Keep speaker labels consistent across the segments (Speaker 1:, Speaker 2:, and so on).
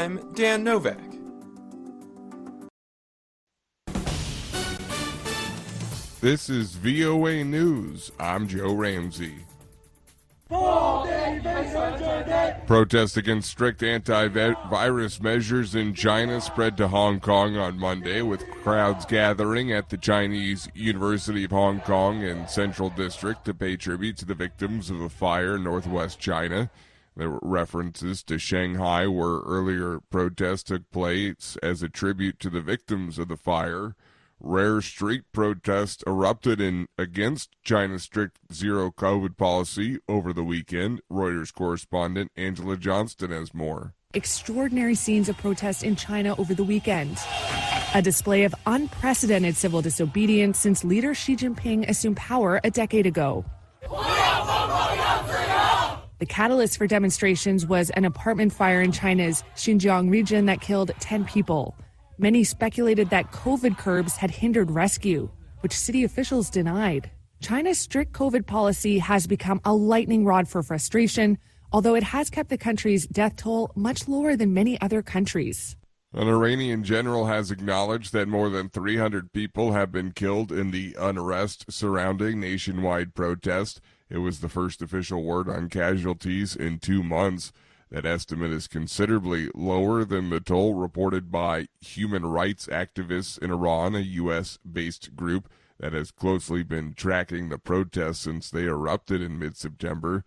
Speaker 1: I'm Dan Novak.
Speaker 2: This is VOA News. I'm Joe Ramsey. Protests against strict anti-virus measures in China spread to Hong Kong on Monday, with crowds gathering at the Chinese University of Hong Kong and Central District to pay tribute to the victims of a fire in northwest China. There were references to Shanghai, where earlier protests took place as a tribute to the victims of the fire. Rare street protests erupted against China's strict zero-COVID policy over the weekend. Reuters correspondent Angela Johnston has more.
Speaker 3: Extraordinary scenes of protest in China over the weekend. A display of unprecedented civil disobedience since leader Xi Jinping assumed power a decade ago. The catalyst for demonstrations was an apartment fire in China's Xinjiang region that killed 10 people. Many speculated that COVID curbs had hindered rescue, which city officials denied. China's strict COVID policy has become a lightning rod for frustration, although it has kept the country's death toll much lower than many other countries.
Speaker 2: An Iranian general has acknowledged that more than 300 people have been killed in the unrest surrounding nationwide protests. It was the first official word on casualties in 2 months. That estimate is considerably lower than the toll reported by human rights activists in Iran, a U.S.-based group that has closely been tracking the protests since they erupted in mid-September.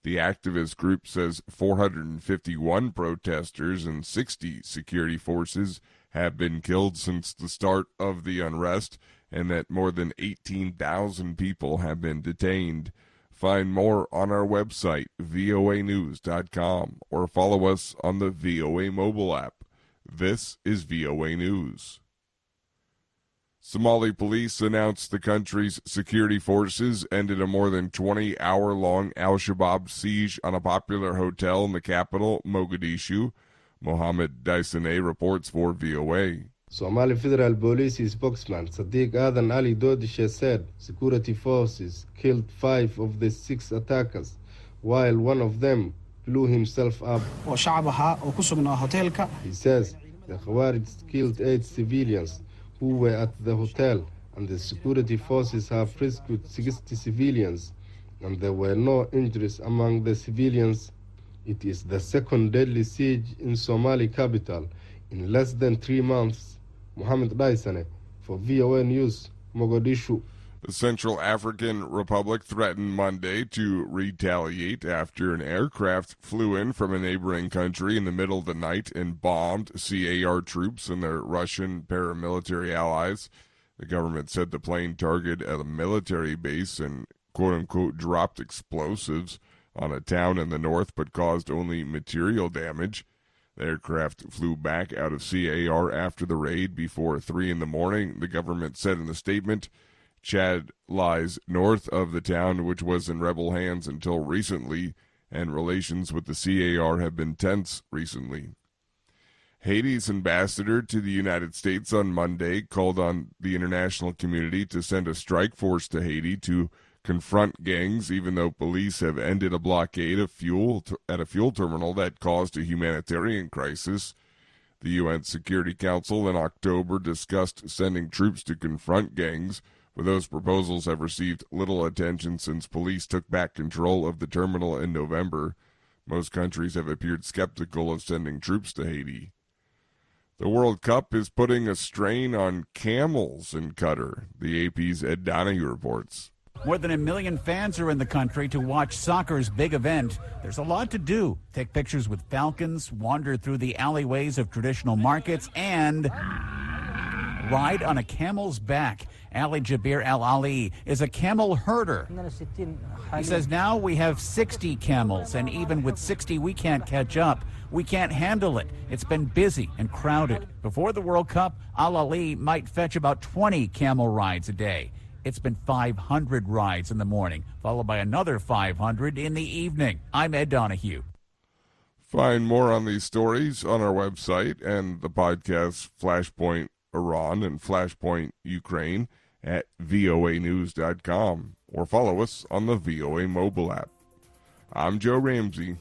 Speaker 2: The activist group says 451 protesters and 60 security forces have been killed since the start of the unrest, and that more than 18,000 people have been detained. Find more on our website, voanews.com, or follow us on the VOA mobile app. This is VOA News. Somali police announced the country's security forces ended a more than 20-hour-long Alshabab siege on a popular hotel in the capital, Mogadishu. Mohammed Daisane reports for VOA.
Speaker 4: Somali Federal Police spokesman Sadiq Adan Ali Dodishe said security forces killed 5 of the 6 attackers, while one of them blew himself up. He says the Khawarij killed 8 civilians who were at the hotel, and the security forces have rescued 60 civilians, and there were no injuries among the civilians. It is the second deadly siege in Somali capital in less than 3 months. Mohammed Daisane for VOA News, Mogadishu.
Speaker 2: The Central African Republic threatened Monday to retaliate after an aircraft flew in from a neighboring country in the middle of the night and bombed CAR troops and their Russian paramilitary allies. The government said the plane targeted a military base and quote-unquote dropped explosives on a town in the north but caused only material damage. The aircraft flew back out of CAR after the raid before 3 in the morning, the government said in a statement. Chad lies north of the town, which was in rebel hands until recently, and relations with the CAR have been tense recently. Haiti's ambassador to the United States on Monday called on the international community to send a strike force to Haiti to confront gangs, even though police have ended a blockade of fuel at a fuel terminal that caused a humanitarian crisis. The UN Security Council in October discussed sending troops to confront gangs, but those proposals have received little attention since police took back control of the terminal in November. Most countries have appeared skeptical of sending troops to Haiti. The World Cup is putting a strain on camels in Qatar, the AP's Ed Donahue reports.
Speaker 5: More than 1 million fans are in the country to watch soccer's big event. There's a lot to do. Take pictures with falcons, wander through the alleyways of traditional markets, and ride on a camel's back. Ali Jabir Al-Ali is a camel herder. He says now we have 60 camels, and even with 60, we can't catch up. We can't handle it. It's been busy and crowded. Before the World Cup, Al-Ali might fetch about 20 camel rides a day. It's been 500 rides in the morning, followed by another 500 in the evening. I'm Ed Donahue.
Speaker 2: Find more on these stories on our website and the podcasts Flashpoint Iran and Flashpoint Ukraine at voanews.com, or follow us on the VOA mobile app. I'm Joe Ramsey.